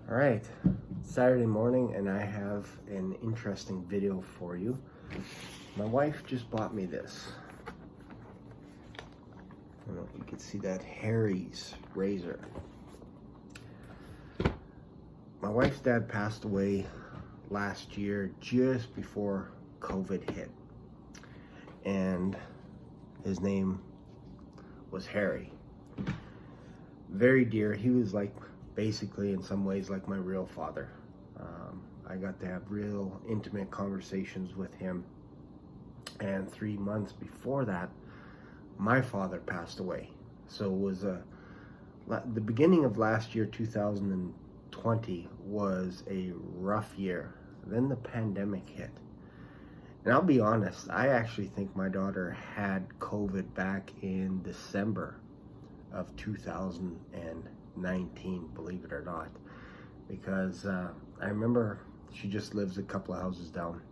All right, Saturday morning, and I have an interesting video for you. My wife just bought me this. I don't know if you can see that, Harry's razor. My wife's dad passed away last year just before COVID hit, and his name was Harry. Very dear. He was like basically in some ways like my real father. I got to have real intimate conversations with him, and 3 months before that my father passed away. So it was the beginning of last year, 2020, was a rough year. Then the pandemic hit, and I'll be honest, I actually think my daughter had COVID back in December of 2019, believe it or not, because I remember she just lives a couple of houses down,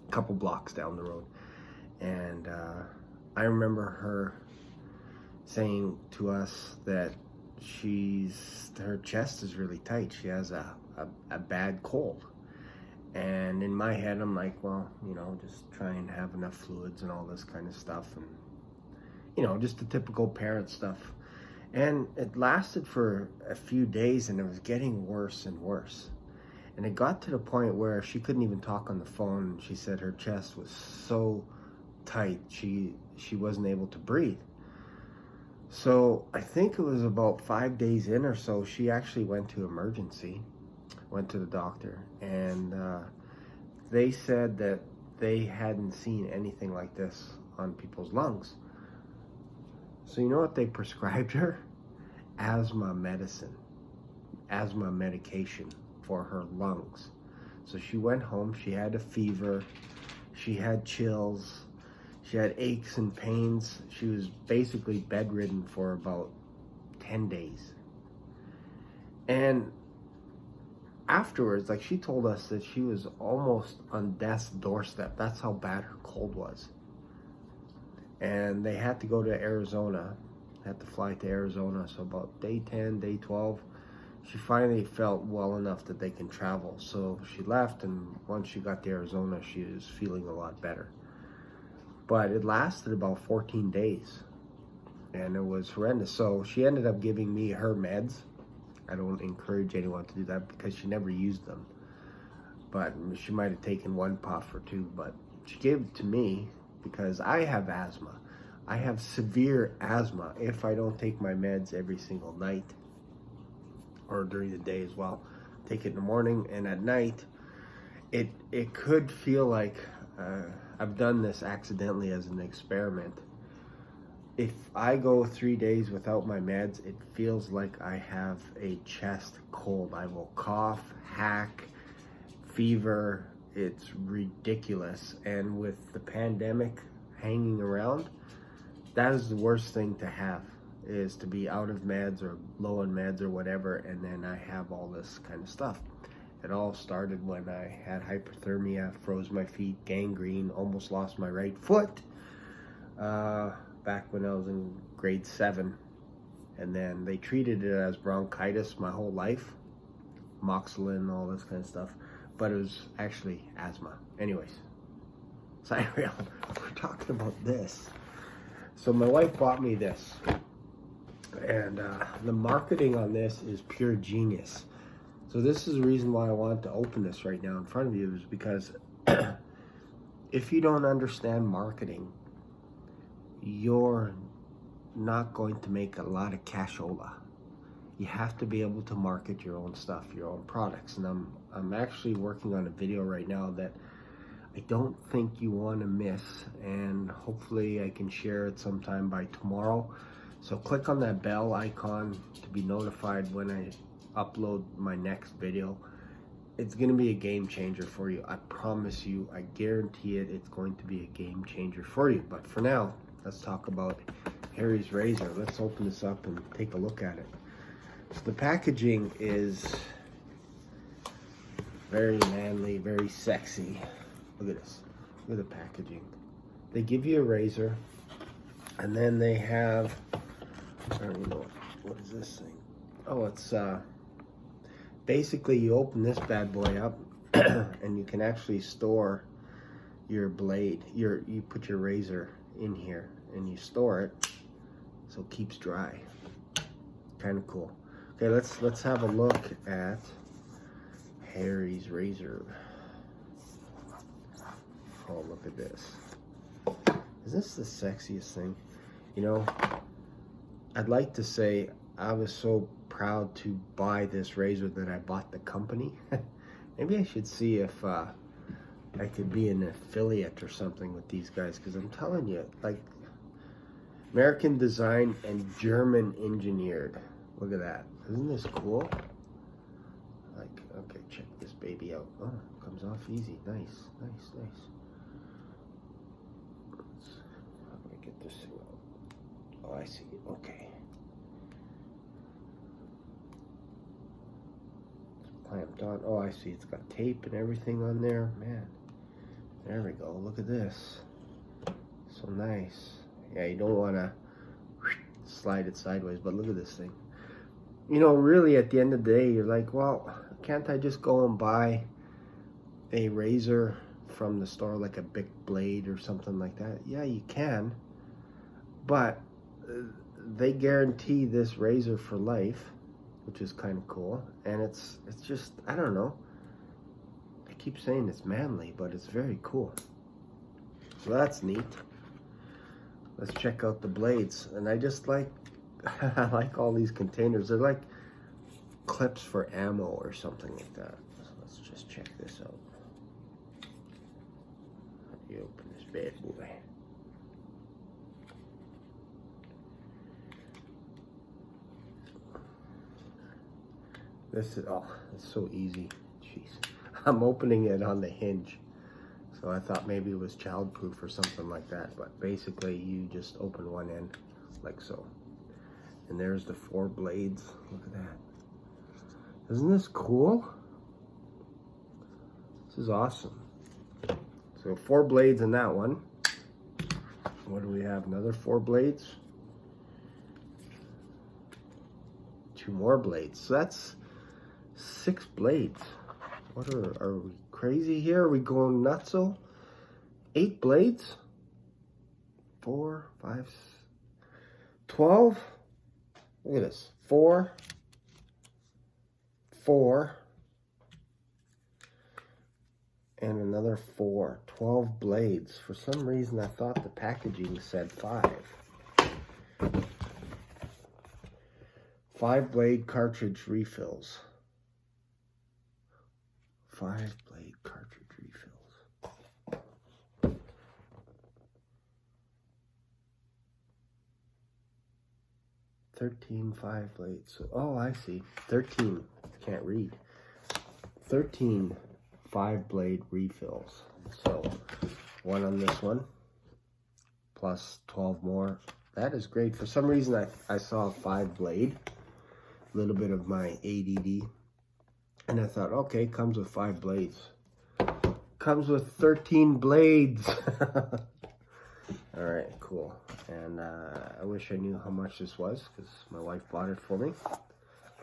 a couple blocks down the road, and I remember her saying to us that her chest is really tight. She has a bad cold. And in my head, I'm like, well, just try and have enough fluids and all this kind of stuff, and just the typical parent stuff. And it lasted for a few days, and it was getting worse and worse. And it got to the point where she couldn't even talk on the phone. She said her chest was so tight, she wasn't able to breathe. So I think it was about 5 days in or so, she actually went to emergency, went to the doctor, and they said that they hadn't seen anything like this on people's lungs. So you know what they prescribed her? Asthma medicine, asthma medication for her lungs. So she went home, she had a fever, she had chills, she had aches and pains. She was basically bedridden for about 10 days. And afterwards, like, she told us that she was almost on death's doorstep. That's how bad her cold was. And they had to go to Arizona, had to fly to Arizona. So about day 10, day 12, she finally felt well enough that they can travel. So she left, and once she got to Arizona, she was feeling a lot better. But it lasted about 14 days, and it was horrendous. So she ended up giving me her meds. I don't encourage anyone to do that because she never used them. But she might have taken one puff or two, but she gave it to me because I have asthma. I have severe asthma if I don't take my meds every single night, or during the day as well. Take it in the morning, and at night, it could feel like, I've done this accidentally as an experiment. If I go 3 days without my meds, it feels like I have a chest cold. I will cough, hack, fever. It's ridiculous. And with the pandemic hanging around, that is the worst thing to have, is to be out of meds or low on meds or whatever, and then I have all this kind of stuff. It all started when I had hypothermia, froze my feet, gangrene, almost lost my right foot, back when I was in grade 7. And then they treated it as bronchitis my whole life, moxilin, all this kind of stuff, but it was actually asthma. Anyways, so we're talking about this. So my wife bought me this, and the marketing on this is pure genius. So this is the reason why I wanted to open this right now in front of you, is because if you don't understand marketing, you're not going to make a lot of cashola. You have to be able to market your own stuff, your own products. And I'm actually working on a video right now that I don't think you want to miss, and hopefully I can share it sometime by tomorrow. So click on that bell icon to be notified when I upload my next video. It's going to be a game changer for you. I promise you, I guarantee it, it's going to be a game changer for you. But for now, let's talk about Harry's razor. Let's open this up and take a look at it. So the packaging is very manly, very sexy. Look at this. Look at the packaging. They give you a razor, and then they have, I don't even know, what is this thing? Oh, it's basically you open this bad boy up and you can actually store your blade. You put your razor in here and you store it so it keeps dry. Kind of cool. Okay, let's have a look at Harry's razor. Oh, look at this. Is this the sexiest thing? You know, I'd like to say I was so proud to buy this razor that I bought the company. Maybe I should see if I could be an affiliate or something with these guys, because I'm telling you, like, American design and German engineered. Look at that. Isn't this cool? Like, okay, check this baby out. Oh, comes off easy. Nice, nice, nice. How do I get this thing out? Oh, I see. Okay. Clamped on. Oh, I see. It's got tape and everything on there. Man, there we go. Look at this. So nice. Yeah, you don't want to slide it sideways, but look at this thing. You know, really, at the end of the day, you're like, well, can't I just go and buy a razor from the store, like a Bic blade or something like that? Yeah, you can, but they guarantee this razor for life, which is kind of cool. And it's just, I don't know, I keep saying it's manly, but it's very cool. So that's neat. Let's check out the blades. And I just like, I like all these containers. They're like clips for ammo or something like that. So let's just check this out. How do you open this bad boy? This is, oh, it's so easy. Jeez. I'm opening it on the hinge. So I thought maybe it was childproof or something like that. But basically you just open one end like so. And there's the 4 blades. Look at that. Isn't this cool? This is awesome. So 4 blades in that one. What do we have? Another 4 blades. 2 more blades. So that's 6 blades. What are we crazy here? Are we going nutso? 8 blades? 4, 5, 12. Look at this. 4, 4, and another 4. 12 blades. For some reason, I thought the packaging said 5. 5 blade cartridge refills. 5 blade cartridge refills. 13 5 blades. So, oh, I see. 13. Can't read. 13 5 blade refills. So 1 on this one, plus 12 more. That is great. For some reason, I saw a 5 blade. A little bit of my ADD. And I thought, okay, comes with 5 blades. Comes with 13 blades. All right, cool. And I wish I knew how much this was, because my wife bought it for me.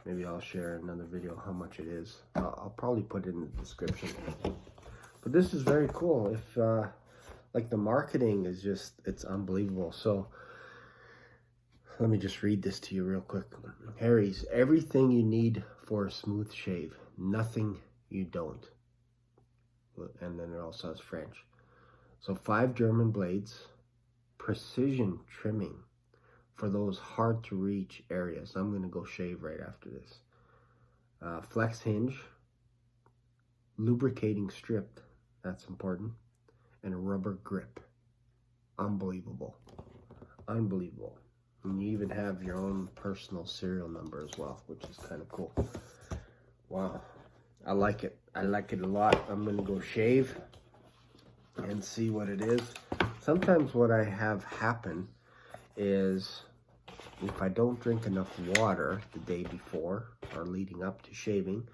Maybe I'll share another video how much it is. I'll probably put it in the description. But this is very cool. If like, the marketing is just, it's unbelievable. So let me just read this to you real quick. Harry's, everything you need for a smooth shave. Nothing you don't. And then it also has French. So 5 German blades. Precision trimming for those hard to reach areas. I'm going to go shave right after this. Flex hinge. Lubricating strip. That's important. And a rubber grip. Unbelievable. Unbelievable. And you even have your own personal serial number as well, which is kind of cool. Wow. I like it. I like it a lot. I'm going to go shave and see what it is. Sometimes what I have happen is, if I don't drink enough water the day before or leading up to shaving,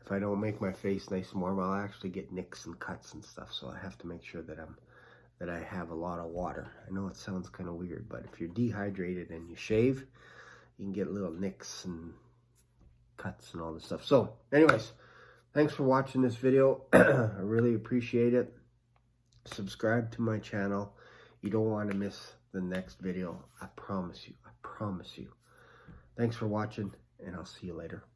if I don't make my face nice and warm, I'll actually get nicks and cuts and stuff. So I have to make sure that I have a lot of water. I know it sounds kind of weird, but if you're dehydrated and you shave, you can get little nicks and cuts and all this stuff. So anyways, thanks for watching this video. I really appreciate it. Subscribe to my channel. You don't want to miss the next video. I promise you. I promise you. Thanks for watching, and I'll see you later.